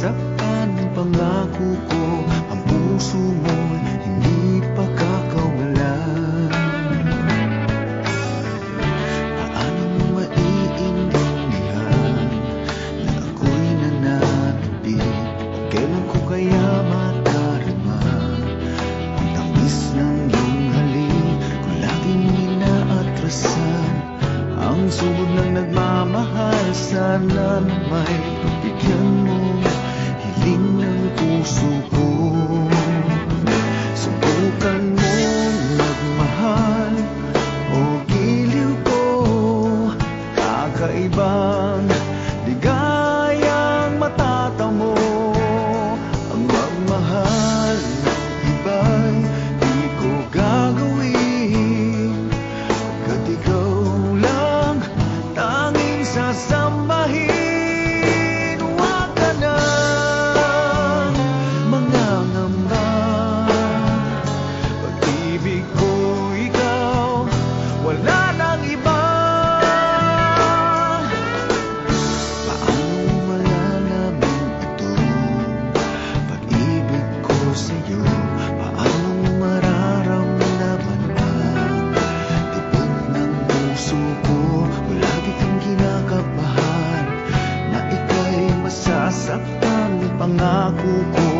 masasaktan, pangako ko, ang puso mo'y hindi pagkakawalan. Paano mo maiintindihan na ako'y nananabik? O kailan ko kaya madarama ang tamis ng iyong halik? Kung laging inaatrasan ang sulog ng nagmamahal, sana may pagbigyan mo hiling ng puso ko. Subukan mong magmahal o giliw ko, kakaibang ligayang matatamo. Ang magmahal ng iba'y di ko gagawin, pagkat ikaw lang tanging sasambahin. Huwag ka nang mangangamba, pag-ibig ko ikaw, wala nang iba. Paano malalaman ito, pag-ibig ko sa'yo? Paano mararamdaman ang tibok ng puso ko? Lagi kang kinakabahan na ika'y masasaktan, pangako ko,